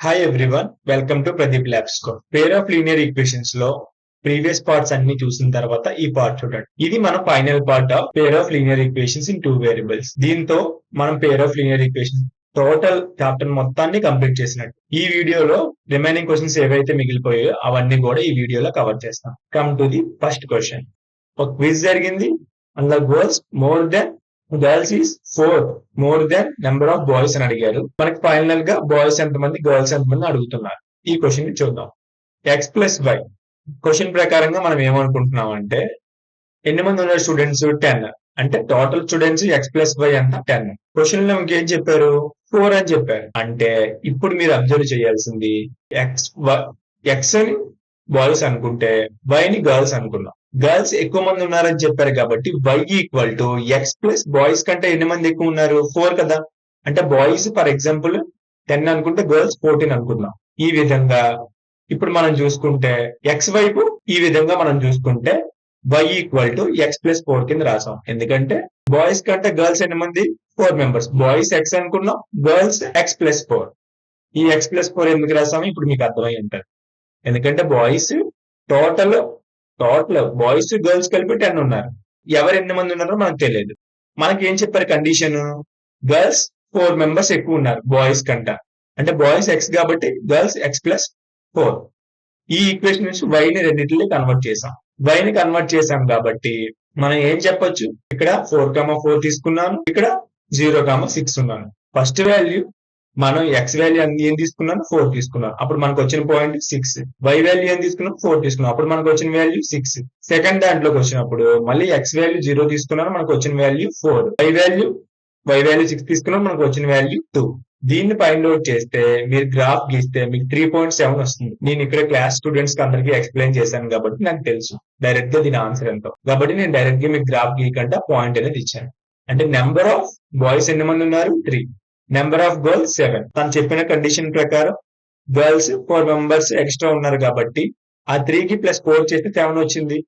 Hi everyone, welcome to Pradeep labs co. Pair of linear equations లో previous parts అన్ని చూసిన తర్వాత ఈ పార్ట్ చూడండి. ఇది మన final part of pair of linear equations in two variables. దీంతో మనం pair of linear equation total chapter మొత్తాన్ని కంప్లీట్ చేసినట్టు. ఈ వీడియోలో రిమైనింగ్ క్వశ్చన్స్ ఏవైతే మిగిలిపోయాయో అవన్నీ కూడా ఈ వీడియోలో కవర్ చేస్తాం. Come to the first question. ఒక క్విజ్ జరిగింది. అందులో girls is 4 more than number of boys అని అడిగారు. మనకి ఫైనల్ గా బాయ్స్ ఎంతమంది, గర్ల్స్ ఎంతమంది అడుగుతున్నారు. ఈ క్వశ్చన్ ని చూద్దాం. ఎక్స్ ప్లస్ వై క్వశ్చన్ ప్రకారంగా మనం ఏమనుకుంటున్నాం అంటే, ఎన్ని మంది ఉన్నారు స్టూడెంట్స్? 10. అంటే total students x plus y అంతా 10. క్వశ్చన్ లో ఇంకేం చెప్పారు? 4 అని చెప్పారు. అంటే ఇప్పుడు మీరు అబ్జర్వ్ చేయాల్సింది, ఎక్స్ అని బాయ్స్ అనుకుంటే వై ని గర్ల్స్ అనుకున్నాం. గర్ల్స్ ఎక్కువ మంది ఉన్నారని చెప్పారు కాబట్టి y equal to X plus boys కంటే ఎన్ని మంది ఎక్కువ ఉన్నారు? 4 కదా. అంటే బాయ్స్ ఫర్ ఎగ్జాంపుల్ 10 అనుకుంటే గర్ల్స్ 14 అనుకుందాం. ఈ విధంగా ఇప్పుడు మనం చూసుకుంటే ఎక్స్ వైపు ఈ విధంగా మనం చూసుకుంటే y equal to X plus 4 కింద రాసాం. ఎందుకంటే బాయ్స్ కంటే గర్ల్స్ ఎన్ని మంది? 4 మెంబర్స్. బాయ్స్ ఎక్స్ అనుకున్నాం, గర్ల్స్ ఎక్స్ ప్లస్ 4. ఈ ఎక్స్ ప్లస్ 4 ఎందుకు రాసాము ఇప్పుడు మీకు అర్థమై ఉంటుంది. ఎందుకంటే బాయ్స్ టోటల్ బాయ్స్ గర్ల్స్ కలిపి 10 ఉన్నారు. ఎవరు ఎన్ని మంది ఉన్నారో మనకు తెలియదు. మనకి ఏం చెప్పారు కండిషన్? గర్ల్స్ 4 మెంబర్స్ ఎక్కువ ఉన్నారు బాయ్స్ కంట. అంటే బాయ్స్ ఎక్స్ కాబట్టి గర్ల్స్ ఎక్స్ ప్లస్ 4. ఈ ఈక్వేషన్ నుంచి y ని రెండింటిని కన్వర్ట్ చేసాం. y ని కన్వర్ట్ చేసాం కాబట్టి మనం ఏం చెప్పొచ్చు? ఇక్కడ 4,4 తీసుకున్నాను, ఇక్కడ 0,6 ఉన్నాను. ఫస్ట్ వాల్యూ మనం ఎక్స్ వాల్యూ ఏం తీసుకున్నాను? 4 తీసుకున్నాను. అప్పుడు మనకు వచ్చిన పాయింట్ 6. వై వాల్యూ ఏం తీసుకున్నాం? 4 తీసుకున్నాం. అప్పుడు మనకు వచ్చిన వాల్యూ 6. సెకండ్ దాంట్లోకి వచ్చినప్పుడు మళ్ళీ ఎక్స్ వాల్యూ 0 తీసుకున్నాను, మనకు వచ్చిన వాల్యూ 4. వై వాల్యూ 6 తీసుకున్నాం, మనకు వచ్చిన వాల్యూ 2. దీన్ని ఫైండ్ అవుట్ చేస్తే మీరు గ్రాఫ్ గీస్తే మీకు 3.7 వస్తుంది. నేను ఇక్కడ క్లాస్ స్టూడెంట్స్ కి అందరికీ ఎక్స్ప్లెయిన్ చేశాను కాబట్టి నాకు తెలుసు డైరెక్ట్ గా దీని ఆన్సర్ ఎంతో. కాబట్టి నేను డైరెక్ట్ గా మీకు గ్రాఫ్ గీయకుండా పాయింట్ అనేది ఇచ్చాను. అంటే నెంబర్ ఆఫ్ బాయ్స్ ఎన్ని మంది ఉన్నారు? 3. Number of girls 7. తను చెప్పిన కండిషన్ ప్రకారం గర్ల్స్ 4 మెంబర్స్ ఎక్స్ట్రా ఉన్నారు కాబట్టి ఆ 3 కి ప్లస్ 4 చేస్తే 7 వచ్చింది.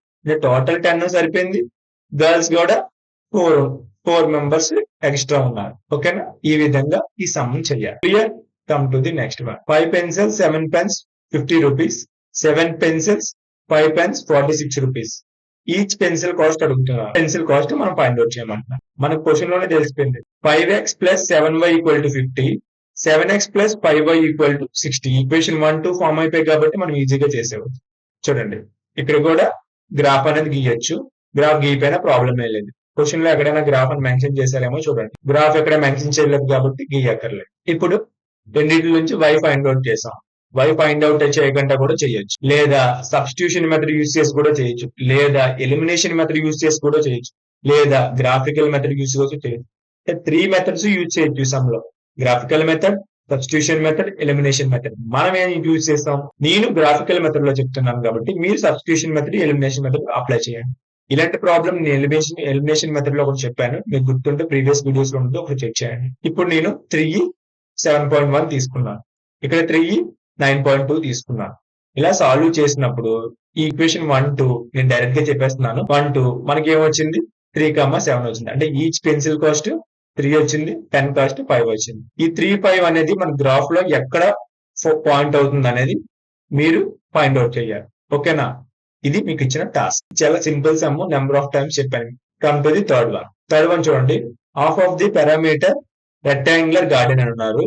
టోటల్ 10 సరిపోయింది. గర్ల్స్ కూడా 4 మెంబర్స్ ఎక్స్ట్రా ఉన్నారు. ఓకేనా? ఈ విధంగా ఈ సమ్ చెయ్యాలి. Clear? Come to the next one. 5 pencils, 7 pens, 50 rupees. 7 pencils, 5 pens, 46 rupees. Each pencil cost అడుగుతున్నారు. పెన్సిల్ కాస్ట్ మనం ఫైండ్ అవుట్ చేయమంటున్నాం. మనకు క్వశ్చన్ లోనే తెలిసిపోయింది. 5x plus 7y equal to 50, 7x plus 5y equal to 60. Equation 1, 2 form అయిపోయి కాబట్టి మనం ఈజీగా చేసేవచ్చు. చూడండి, ఇక్కడ కూడా గ్రాఫ్ అనేది గీయొచ్చు. గ్రాఫ్ గీయపోయినా ప్రాబ్లం ఏ లేదు. క్వశ్చన్ లో ఎక్కడైనా గ్రాఫ్ అని మెన్షన్ చేశారేమో చూడండి. గ్రాఫ్ ఎక్కడ మెన్షన్ చేయలేదు కాబట్టి గీయక్కర్లేదు. ఇప్పుడు రెండింటి నుంచి y ఫైండ్ అవుట్ చేసాం. y ఫైండ్ అవుట్ చేయకుండా కూడా చేయొచ్చు, లేదా సబ్స్టిట్యూషన్ మెథడ్ యూజ్ చేసి కూడా చేయొచ్చు, లేదా ఎలిమినేషన్ మెథడ్ యూజ్ చేసి కూడా చేయొచ్చు, లేదా గ్రాఫికల్ మెథడ్ యూజ్ చేసి చేయొచ్చు. 3 మెథడ్స్ యూజ్ చేయొచ్చు సమ్ లో. Graphical method, substitution method, elimination method. మనం ఏం యూజ్ చేస్తాం? నేను గ్రాఫికల్ మెథడ్ లో చెప్తున్నాను కాబట్టి మీరు substitution method, elimination method apply చేయండి. ఇలాంటి ప్రాబ్లం నేను ఎలిమినేషన్ మెథడ్ లో ఒకటి చెప్పాను, మీకు గుర్తుంటే ప్రీవియస్ వీడియోస్ లో ఉంటే ఒకటి చెక్ చేయండి. ఇప్పుడు నేను 3 7.1 తీసుకున్నాను, ఇక్కడ 3 9.2 తీసుకున్నాను. ఇలా సాల్వ్ చేసినప్పుడు ఈ ఈక్వేషన్ 1, 2 నేను డైరెక్ట్ గా చెప్పేస్తున్నాను. 1, 2 మనకి ఏమొచ్చింది? 3,7 వచ్చింది. అంటే ఈచ్ పెన్సిల్ కాస్ట్ 3 వచ్చింది, పెన్ కాస్ట్ 5 వచ్చింది. ఈ 3, 5 అనేది మన గ్రాఫ్ లో ఎక్కడ పాయింట్ అవుతుంది అనేది మీరు ఫైండ్ అవుట్ చేయాలి. ఓకేనా? ఇది మీకు ఇచ్చిన టాస్క్. చాలా simple sum, number of times చెప్పాను. Come to the third one చూడండి. Half of the parameter rectangular garden అని ఉన్నారు.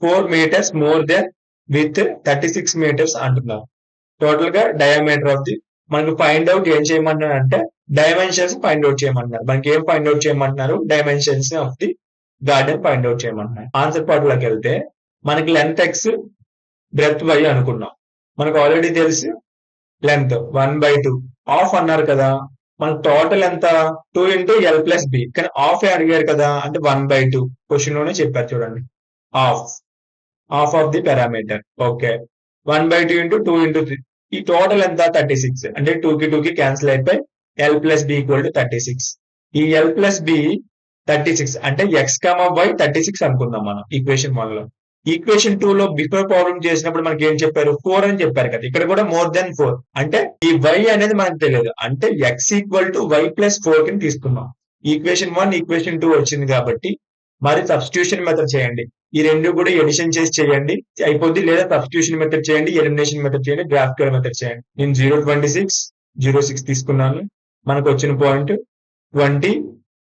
4 meters more than with 36 meters అంటున్నారు. టోటల్ గా డయామీటర్ ఆఫ్ ది మనకు ఫైండ్ అవుట్ ఏం చేయమంటున్నారు అంటే డైమెన్షన్స్ ఫైండ్ అవుట్ చేయమంటున్నారు. మనకి ఏం ఫైండ్ అవుట్ చేయమంటున్నారు? Dimensions of the garden find out చేయమంటున్నారు. ఆన్సర్ పార్ట్ లోకి వెళ్తే మనకి లెంత్ ఎక్స్, బ్రెడ్త్ వై అనుకున్నాం. మనకు ఆల్రెడీ తెలుసు లెంత్ 1/2. హాఫ్ అన్నారు కదా, మనకు టోటల్ ఎంత? 2 into l plus b. కానీ హాఫ్ అడిగారు కదా, అంటే 1/2. క్వశ్చన్ లోనే చెప్పారు చూడండి. Half of the parameter. Okay, 1/2 into 2 into 3. ఈ టోటల్ ఎంత? 36. అంటే 2 కి 2 కి క్యాన్సిల్ అయిపోయి l plus b equal to 36. ఈ l plus b 36 అంటే x, y 36 అనుకుందాం మనం ఈక్వేషన్ 1 లో. ఈక్వేషన్ 2 లో బిఫోర్ ప్రాబ్లం చేసినప్పుడు మనకి ఏం చెప్పారు? 4 అని చెప్పారు కదా. ఇక్కడ కూడా మోర్ దెన్ 4 అంటే ఈ y అనేది మనకు తెలియదు. అంటే x equal to y plus 4 కింద తీసుకున్నాం. ఈక్వేషన్ 1, ఈక్వేషన్ 2 వచ్చింది కాబట్టి మరి సబ్స్టిట్యూషన్ మెథడ్ చేయండి. ఈ రెండు కూడా ఎడిషన్ చేసి చేయండి అయిపోద్ది, లేదా సబ్స్టిట్యూషన్ మెథడ్ చేయండి, ఎలిమినేషన్ మెథడ్ చేయండి, గ్రాఫికల్ మెథడ్ చేయండి. నేను 026 06 తీసుకున్నాను. మనకు వచ్చిన పాయింట్ 20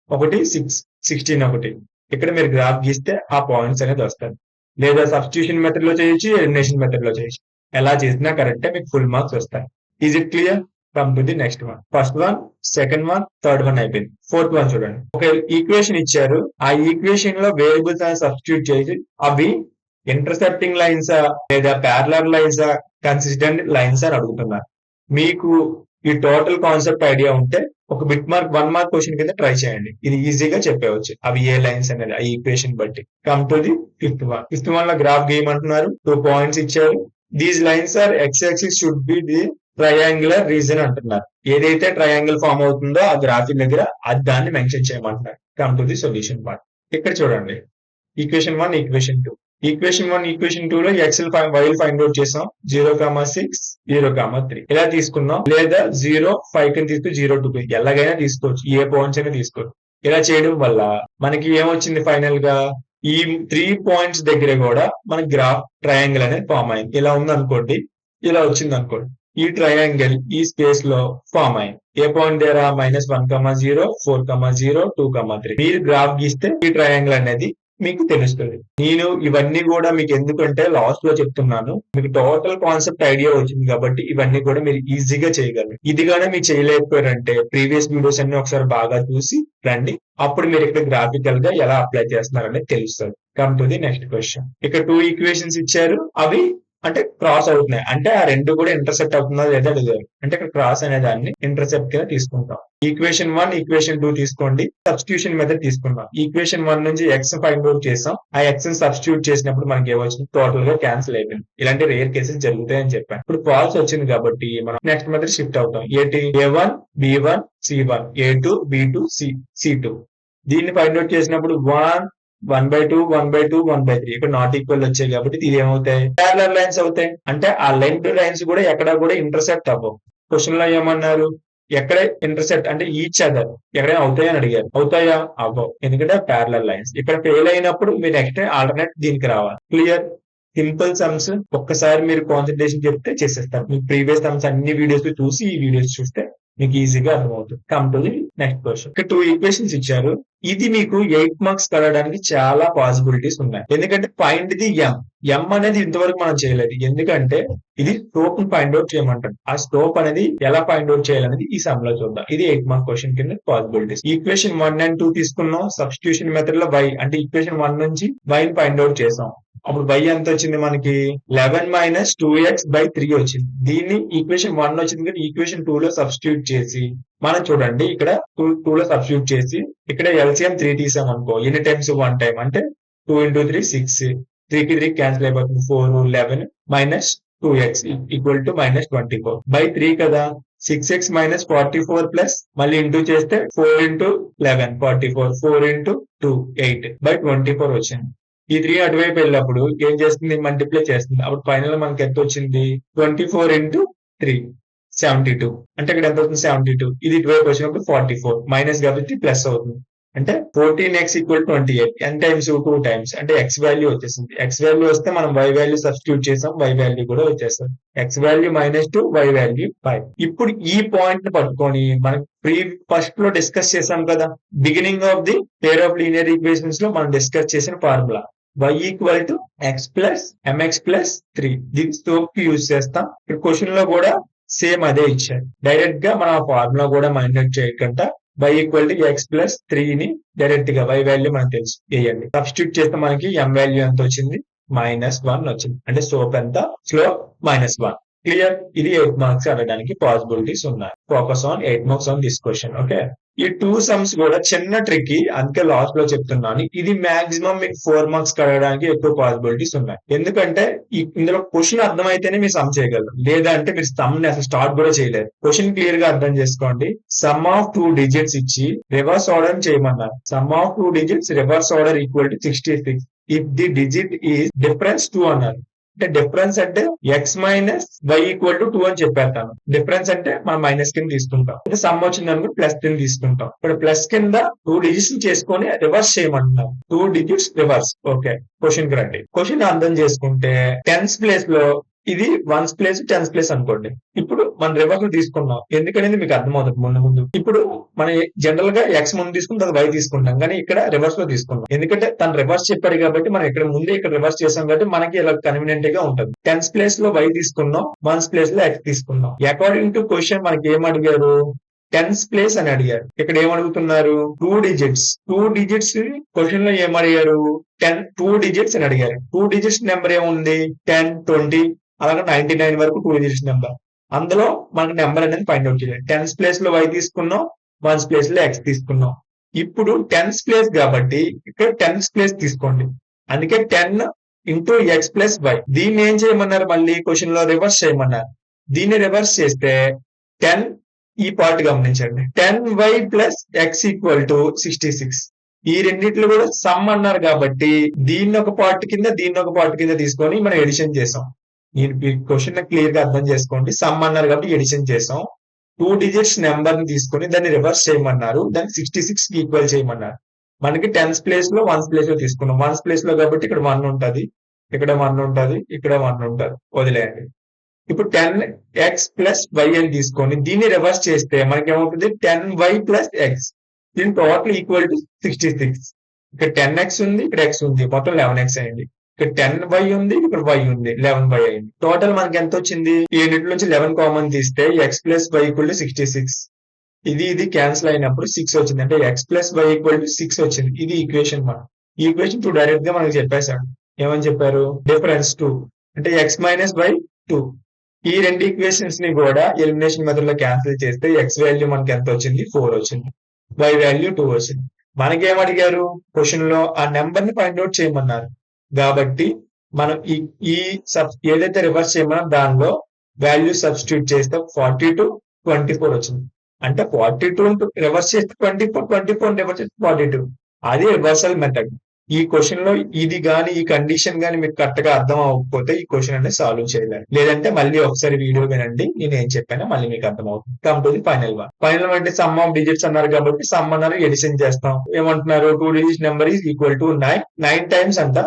1 6 16 1. ఇక్కడ మీరు గ్రాఫ్ గీస్తే ఆ పాయింట్స్ అనేది వస్తాయి. లేదా సబ్స్టిట్యూషన్ మెథడ్ లో చేయొచ్చు, ఎలిమినేషన్ మెథడ్ లో చేయొచ్చు. ఎలా చేసినా కరెక్టే, మీకు ఫుల్ మార్క్స్ వస్తాయి. Is it clear? Come to the next one. First one, second one, third one అయిపోయింది. ఫోర్త్ వన్ చూడండి. ఒక ఈక్వేషన్ ఇచ్చారు, ఆ ఈక్వేషన్ లో వేరియబుల్స్ అని సబ్స్టిట్యూట్ చేసి అవి ఇంటర్సెప్టింగ్ లైన్స్ లేదా ప్యారలల్ లైన్స్ కన్సిస్టెంట్ లైన్స్ అని అడుగుతున్నారు. మీకు ఈ టోటల్ కాన్సెప్ట్ ఐడియా ఉంటే ఒక బిట్ మార్క్ 1 మార్క్ క్వశ్చన్ కింద ట్రై చేయండి. ఇది ఈజీగా చెప్పవచ్చు అవి ఏ లైన్స్ అనేది ఆ ఈక్వేషన్ బట్టి. Come to the fifth one. Fifth one లో గ్రాఫ్ గీయమంటున్నారు. 2 పాయింట్స్ ఇచ్చారు. These lines are x axis should be the triangular region అంటున్నారు. ఏదైతే ట్రయాంగిల్ ఫామ్ అవుతుందో ఆ గ్రాఫిక్ దగ్గర అది దాన్ని మెన్షన్ చేయమంటున్నారు. Come to the solution part. ఇక్కడ చూడండి, ఈక్వేషన్ 1, ఈక్వేషన్ 2. ఈక్వేషన్ 1, ఈక్వేషన్ 2 లో ఎక్స్ వైల్ ఫైండ్ అవుట్ చేసాం. 0,6 0,3 ఇలా తీసుకున్నాం. లేదా 0 5 కింద తీసుకు 0 2 ఎలాగైనా తీసుకోవచ్చు, ఏ పాయింట్స్ అయినా తీసుకోవచ్చు. ఇలా చేయడం వల్ల మనకి ఏమొచ్చింది ఫైనల్ గా, ఈ 3 పాయింట్స్ దగ్గర కూడా మనకి గ్రాఫ్ ట్రయాంగిల్ అనేది ఫామ్ అయింది. ఇలా ఉంది అనుకోండి, ఇలా వచ్చింది అనుకోండి. ఈ ట్రయాంగిల్ ఈ స్పేస్ లో ఫామ్ అయింది. ఏ పాయింట్ దగ్గర -1,0 4,0 2,3. మీరు గ్రాఫ్ గీస్తే ఈ ట్రయాంగిల్ అనేది మీకు తెలుస్తుంది. నేను ఇవన్నీ కూడా మీకు ఎందుకంటే లాస్ట్ లో చెప్తున్నాను, మీకు టోటల్ కాన్సెప్ట్ ఐడియా వచ్చింది కాబట్టి ఇవన్నీ కూడా మీరు ఈజీగా చేయగలరు. ఇది కానీ మీరు చేయలేకపోయారంటే ప్రీవియస్ వీడియోస్ అన్ని ఒకసారి బాగా చూసి రండి. అప్పుడు మీరు ఇక్కడ గ్రాఫికల్ గా ఎలా అప్లై చేస్తున్నారనేది తెలుస్తుంది. Come to the next question. ఇక్కడ 2 ఈక్వేషన్స్ ఇచ్చారు, అవి అంటే క్రాస్ అవుతున్నాయి. అంటే ఆ రెండు కూడా ఇంటర్సెప్ట్ అవుతుందా లేదా అడిగారు. అంటే ఇక్కడ క్రాస్ అనే దాన్ని ఇంటర్సెప్ట్ గా తీసుకుంటాం. ఈక్వేషన్ 1, ఈక్వేషన్ 2 తీసుకోండి. సబ్స్టిట్యూషన్ మెథడ్ తీసుకుందాం. ఈక్వేషన్ 1 నుంచి ఎక్స్ ఫైండ్ అవుట్ చేసాం. ఆ ఎక్స్ ని సబ్స్టిట్యూట్ చేసినప్పుడు మనకి ఏమొచ్చింది, టోటల్ గా క్యాన్సిల్ అయిపోయింది. ఇలాంటి రేర్ కేసెస్ జరుగుతాయని చెప్పాను. ఇప్పుడు ఫాల్స్ వచ్చింది కాబట్టి మనం నెక్స్ట్ మెథడ్ షిఫ్ట్ అవుతాం. ఏంటి, A1 B1 C1 A2 B2 C2. దీన్ని ఫైండ్ అవుట్ చేసినప్పుడు 1/2 1/2 1/3 ఇక్కడ నాట్ ఈక్వల్ వచ్చాయి కాబట్టి ఇది ఏమవుతాయి, ప్యారలల్ లైన్స్ అవుతాయి. అంటే ఆ లైన్ టు లైన్స్ కూడా ఎక్కడ కూడా ఇంటర్సెప్ట్ అవ్వవు. క్వశ్చన్ లో ఏమన్నారు, ఎక్కడ ఇంటర్సెప్ట్ అంటే ఈచ్ అదర్ ఎక్కడైనా అవుతాయని అడిగారు. అవుతాయా? అవ్వవు, ఎందుకంటే ప్యారలల్ లైన్స్. ఇక్కడ ఫెయిల్ అయినప్పుడు మీరు నెక్స్ట్ ఆల్టర్నేట్ దీనికి రావాలి. క్లియర్? సింపుల్ సమ్స్ ఒక్కసారి మీరు కాన్సన్ట్రేషన్ చెప్తే చేసేస్తారు. మీ ప్రీవియస్ సమ్స్ అన్ని వీడియోస్ చూసి ఈ వీడియోస్ చూస్తే మీకు ఈజీగా అర్థమవుతుంది. Come to the next question. ఇక్కడ 2 ఈక్వేషన్స్ ఇచ్చారు. ఇది మీకు 8 మార్క్స్ కలగడానికి చాలా పాసిబిలిటీస్ ఉన్నాయి. ఎందుకంటే ఫైండ్ ది ఎం అనేది ఇంతవరకు మనం చేయలేదు. ఎందుకంటే ఇది స్లోప్ ని ఫైండ్ అవుట్ చేయమంటారు. ఆ స్లోప్ అనేది ఎలా ఫైండ్ అవుట్ చేయాలనేది ఈ సమ్ లో చూద్దాం. ఇది 8 మార్క్ క్వశ్చన్ కింద పాసిబిలిటీస్. ఈక్వేషన్ 1 and 2 తీసుకున్నాం. సబ్స్టిట్యూషన్ మెథడ్ లో y అంటే ఈక్వేషన్ 1 నుంచి y ని ఫైండ్ అవుట్ చేసాం. అప్పుడు y ఎంత వచ్చింది మనకి, 11 - 2x/3 వచ్చింది. దీన్ని ఈక్వేషన్ 1 వచ్చింది కానీ ఈక్వేషన్ 2 లో సబ్స్టిట్యూట్ చేసి మనం చూడండి, ఇక్కడ 2 లో సబ్స్టిట్యూట్ చేసి ఇక్కడ LCM 3 తీసాం అనుకో, ఎన్ని టైమ్స్ 1 టైం అంటే 2 × 3 6, 3 కి 3 క్యాన్సిల్ అయిపోతుంది, 4 11 - 2x = -24/3 కదా. 6x - 44 ప్లస్ మళ్ళీ ఇంటూ చేస్తే 4 × 11 44 4 × 2 8/24 వచ్చింది. ఈ 3 అటువైపు వెళ్ళినప్పుడు ఏం చేస్తుంది, మల్టిప్లై చేస్తుంది. అప్పుడు ఫైనల్ మనకి ఎంత వచ్చింది, 24 × 3 72. అంటే ఇక్కడ ఎంత అవుతుంది, 72. ఇది ఇటువైపు వచ్చినప్పుడు 44 మైనస్ కాబట్టి ప్లస్ అవుతుంది. అంటే 14x = 28. n టైమ్స్ 2 టైమ్స్ అంటే x వాల్యూ వచ్చేసింది. x వాల్యూ వస్తే మనం y వాల్యూ సబ్స్టిట్యూట్ చేసాం, y వాల్యూ కూడా వచ్చేస్తుంది. x value -2, y value 5. ఇప్పుడు ఈ పాయింట్ ని పట్టుకొని మనం ఫస్ట్ లో డిస్కస్ చేసాం కదా, beginning of the pair of linear equations లో మనం డిస్కస్ చేసిన ఫార్ములా y = x + mx + 3. దీని స్లోప్ కి యూజ్ చేస్తాం. ఇక్కడ క్వశ్చన్ లో కూడా సేమ్ అదే ఇచ్చారు. డైరెక్ట్ గా మనం ఆ ఫార్ములా కూడా మైండ్ చేయకుండా y = x + 3 ని డైరెక్ట్ గా y వాల్యూ మనకు తెలుసు వేయండి. సబ్స్టిట్యూట్ చేస్తే మనకి m వాల్యూ ఎంత వచ్చింది, -1 వచ్చింది. అంటే స్లోప్ ఎంత, స్లోప్ -1. క్లియర్? ఇది 8 మార్క్స్ అడగడానికి పాసిబిలిటీస్ ఉన్నాయి. Focus on 8 marks on this question. Okay, ఈ 2 సమ్స్ కూడా చిన్న ట్రిక్, అందుకే లాస్ట్ లో చెప్తున్నాను. ఇది మాక్సిమం మీకు 4 మార్క్స్ కడగడానికి ఎక్కువ పాసిబిలిటీస్ ఉన్నాయి. ఎందుకంటే ఇందులో క్వశ్చన్ అర్థమైతేనే మీరు సమ్ చేయగలరు, లేదా అంటే మీరు సమ్ ని అసలు స్టార్ట్ కూడా చేయలేరు. క్వశ్చన్ క్లియర్ గా అర్థం చేసుకోండి. సమ్ ఆఫ్ 2 డిజిట్స్ ఇచ్చి రివర్స్ ఆర్డర్ చేయమన్నారు. Sum of 2 digits reverse order = 66 if the digit is difference 2 అన్నారు. అంటే డిఫరెన్స్ అంటే x minus y equal to 2 అని చెప్పేస్తాను. డిఫరెన్స్ అంటే మనం మైనస్ కింద తీసుకుంటాం. అంటే సమ్ వచ్చింది అనుకో ప్లస్ కింద తీసుకుంటాం. ఇప్పుడు ప్లస్ కింద 2 డిజిట్స్ చేసుకొని రివర్స్ చేయమంటున్నాం. 2 డిజిట్స్ రివర్స్. ఓకే, క్వశ్చన్ కి రండి. క్వశ్చన్ అర్థం చేసుకుంటే టెన్స్ ప్లేస్ లో ఇది వన్స్ ప్లేస్ టెన్స్ ప్లేస్ అనుకోండి. ఇప్పుడు మనం రివర్స్ లో తీసుకున్నాం ఎందుకనేది మీకు అర్థమవుతుంది ముందు. ఇప్పుడు మనం జనరల్ గా ఎక్స్ ముందు తీసుకుని తర్వాత వై తీసుకుంటాం, కానీ ఇక్కడ రివర్స్ లో తీసుకున్నాం. ఎందుకంటే తను రివర్స్ చెప్పాడు కాబట్టి మనం ఇక్కడ ముందే ఇక్కడ రివర్స్ చేసాం కాబట్టి మనకి ఇలా కన్వీనియంట్ గా ఉంటుంది. టెన్స్ ప్లేస్ లో వై తీసుకున్నాం, వన్స్ ప్లేస్ లో ఎక్స్ తీసుకున్నాం. అకార్డింగ్ టు క్వశ్చన్ మనకి ఏం అడిగారు, టెన్స్ ప్లేస్ అని అడిగారు. ఇక్కడ ఏమడుగుతున్నారు, 2 డిజిట్స్. 2 డిజిట్స్ క్వశ్చన్ లో ఏమడిగారు, 2 డిజిట్స్ అని అడిగారు. 2 డిజిట్స్ నెంబర్ ఏముంది, 10, 20 అలాగే 99 వరకు 2 డిజిట్స్ నెంబర్. అందులో మనకి నెంబర్ అనేది ఫైండ్ అవుట్ చేయాలి. టెన్స్ ప్లేస్ లో వై తీసుకున్నాం, వన్స్ ప్లేస్ లో ఎక్స్ తీసుకున్నాం. ఇప్పుడు టెన్స్ ప్లేస్ కాబట్టి ఇక్కడ టెన్స్ ప్లేస్ తీసుకోండి. అందుకే 10 ఇంటూ ఎక్స్ ప్లస్ వై. దీన్ని ఏం చేయమన్నారు, మళ్ళీ క్వశ్చన్ లో రివర్స్ చేయమన్నారు. దీన్ని రివర్స్ చేస్తే 10 ఈ పార్ట్ గమనించండి, 10y plus X equal to 66. ఈ రెండిట్లో కూడా సమ్ అన్నారు కాబట్టి దీన్ని ఒక పార్ట్ కింద దీన్ని ఒక పార్ట్ కింద తీసుకొని మనం ఎడిషన్ చేసాం. ఈ క్వశ్చన్ క్లియర్ గా అర్థం చేసుకోండి. సమ్ అన్నారు కాబట్టి ఎడిషన్ చేసాం. 2 డిజిట్స్ నెంబర్ ని తీసుకొని దాన్ని రివర్స్ చేయమన్నారు, దాన్ని 66 కి ఈక్వల్ చేయమన్నారు. మనకి టెన్స్ ప్లేస్ లో వన్స్ ప్లేస్ లో తీసుకున్నాం. వన్స్ ప్లేస్ లో కాబట్టి ఇక్కడ 1 ఉంటది, ఇక్కడ 1 ఉంటది, ఇక్కడ 1 ఉంటది, వదిలేయండి. ఇప్పుడు 10x ప్లస్ వై అని తీసుకొని దీన్ని రివర్స్ చేస్తే మనకి ఏమవుతుంది, 10y ప్లస్ ఎక్స్. దీని టోటల్ ఈక్వల్ టు 66. ఇక్కడ 10x ఉంది, ఇక్కడ x ఉంది, మొత్తం 11x అయింది. ఇక్కడ 10y ఉంది, ఇక్కడ y ఉంది, 11y అయింది. టోటల్ మనకి ఎంత వచ్చింది, ఈ రెండింటి నుంచి 11 కామన్ తీస్తే x plus y equal to 66. ఇది క్యాన్సిల్ అయినప్పుడు 6 వచ్చింది. అంటే x plus y equal to 6 వచ్చింది. ఇది ఈక్వేషన్ 1. ఈ ఈక్వేషన్ 2 డైరెక్ట్ గా మనకి చెప్పేశాడు. ఏమని చెప్పారు, డిఫరెన్స్ 2 అంటే x మైనస్ వై 2. ఈ రెండు ఈక్వేషన్స్ ని కూడా ఎలిమినేషన్ మెథడ్ లో క్యాన్సిల్ చేస్తే ఎక్స్ వాల్యూ మనకి ఎంత వచ్చింది, 4 వచ్చింది. వై వాల్యూ 2 వచ్చింది. మనకేం అడిగారు, క్వశ్చన్ లో ఆ నెంబర్ ని ఫైండ్ అవుట్ చేయమన్నారు. కాబట్టి మనం ఈ ఏదైతే రివర్స్ చేయమన్నా దానిలో వాల్యూ సబ్స్టిట్యూట్ చేస్తే 42, 24 వచ్చింది. అంటే 42 రివర్స్ చేస్తే 24, 24 రివర్స్ చేస్తే 42. అది రివర్సల్ మెథడ్. ఈ క్వశ్చన్ లో ఇది గాని ఈ కండిషన్ గాని మీకు కరెక్ట్ గా అర్థం అవ్వకపోతే ఈ క్వశ్చన్ అనేది సాల్వ్ చేయలేరు. లేదంటే మళ్ళీ ఒకసారి వీడియో వినండి, నేను ఏం చెప్పానో మళ్ళీ మీకు అర్థం అవుతుంది. Come to the final one. Final అంటే సమ్ ఆఫ్ డిజిట్స్ అన్నారు కాబట్టి సమ్ అన్నారు, ఎడిషన్ చేస్తాం. ఏమంటున్నారు, 2 digit number is equal to 9 times అంట.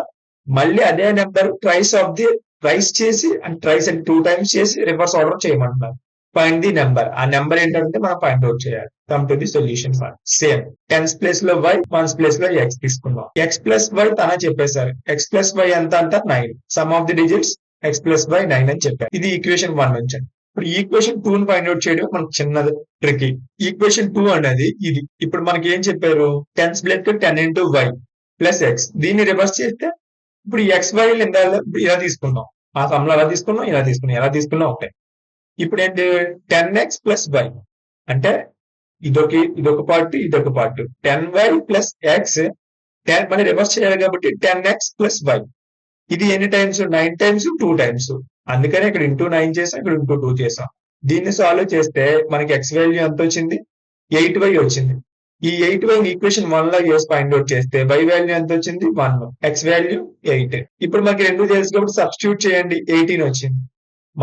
మళ్ళీ అదే నెంబర్ ట్రైస్ చేసి అండ్ ట్రైస్ అండ్ 2 టైమ్స్ చేసి రివర్స్ ఆర్డర్ చేయమంటున్నారు. Find the number. ఆ నెంబర్ ఏంటంటే మనం ఫైండ్ అవుట్ చేయాలి. Come to the solution for same. Tens place లో వై, వన్స్ ప్లేస్ లో ఎక్స్ తీసుకున్నాం. ఎక్స్ ప్లస్ వై తన చెప్పేశారు. ఎక్స్ ప్లస్ వై ఎంత అంట 9. Sum of the digits x plus y 9 అని చెప్పారు. ఇది ఈక్వేషన్ 1 నుంచి. ఇప్పుడు ఈక్వేషన్ 2 ని ఫైండ్ అవుట్ చేయడం మనకు చిన్నది ట్రికీ. ఈక్వేషన్ 2 అనేది ఇది. ఇప్పుడు మనకి ఏం చెప్పారు, టెన్స్ ప్లేస్ లో 10 ఇంటూ వై ప్లస్ ఎక్స్. దీన్ని రివర్స్ చేస్తే ఇప్పుడు ఎక్స్ వై ఇలా తీసుకున్నాం. ఆ సమ్ లో ఎలా తీసుకున్నాం, ఇలా తీసుకున్నాం, ఎలా తీసుకున్నాం ఒకటే. ఇప్పుడు ఏంటి, 10x ప్లస్ వై అంటే ఇదొక పార్ట్, ఇదొక పార్ట్. 10y ప్లస్ ఎక్స్, 10 మళ్ళీ రివర్స్ చేయాలి కాబట్టి 10x ప్లస్ వై. ఇది ఎన్ని టైమ్స్, 9 టైమ్స్, 2 టైమ్స్. అందుకని ఇక్కడ ఇంటూ 9 చేసాం, ఇక్కడ ఇంటూ 2 చేసాం. దీన్ని సాల్వ్ చేస్తే మనకి ఎక్స్ వాల్యూ ఎంత వచ్చింది, 8y వచ్చింది. ఈ 8y ఈక్వేషన్ 1 లో చేసి ఫైండ్ అవుట్ చేస్తే y వాల్యూ ఎంత వచ్చింది, 1. X value 8. ఇప్పుడు మనకి రెండు తెలుసు కాబట్టి సబ్స్టిట్యూట్ చేయండి, 18 వచ్చింది.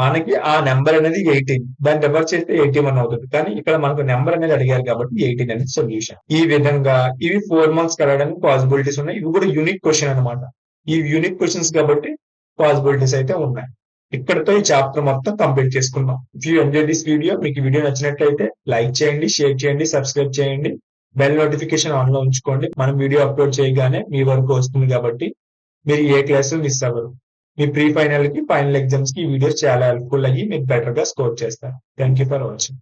మనకి ఆ నెంబర్ అనేది 18. దాన్ని రివర్స్ చేస్తే 81 అవుతుంది. కానీ ఇక్కడ మనకు నెంబర్ అనేది అడిగారు కాబట్టి 18 అనేది సొల్యూషన్. ఈ విధంగా ఇవి 4 మార్క్స్ కలగడానికి పాసిబిలిటీస్ ఉన్నాయి. ఇవి కూడా యూనిక్ క్వశ్చన్ అనమాట. ఈ యూనిక్ క్వశ్చన్స్ కాబట్టి పాసిబిలిటీస్ అయితే ఉన్నాయి. ఇక్కడతో ఈ చాప్టర్ మొత్తం కంప్లీట్ చేసుకున్నాం. If you enjoy this video, మీకు ఈ వీడియో నచ్చినట్లయితే లైక్ చేయండి, షేర్ చేయండి, సబ్స్క్రైబ్ చేయండి. బెల్ నోటిఫికేషన్ ఆన్ లో ఉంచుకోండి. మనం వీడియో అప్లోడ్ చేయగానే మీ వరకు వస్తుంది కాబట్టి మీరు ఏ క్లాస్ మిస్ అవ్వరు. మీ ప్రీ ఫైనల్ కి, ఫైనల్ ఎగ్జామ్స్ కి ఈ వీడియోస్ చాలా హెల్ప్ఫుల్ అయ్యి మీకు బెటర్ గా స్కోర్ చేస్తారు. Thank you for watching.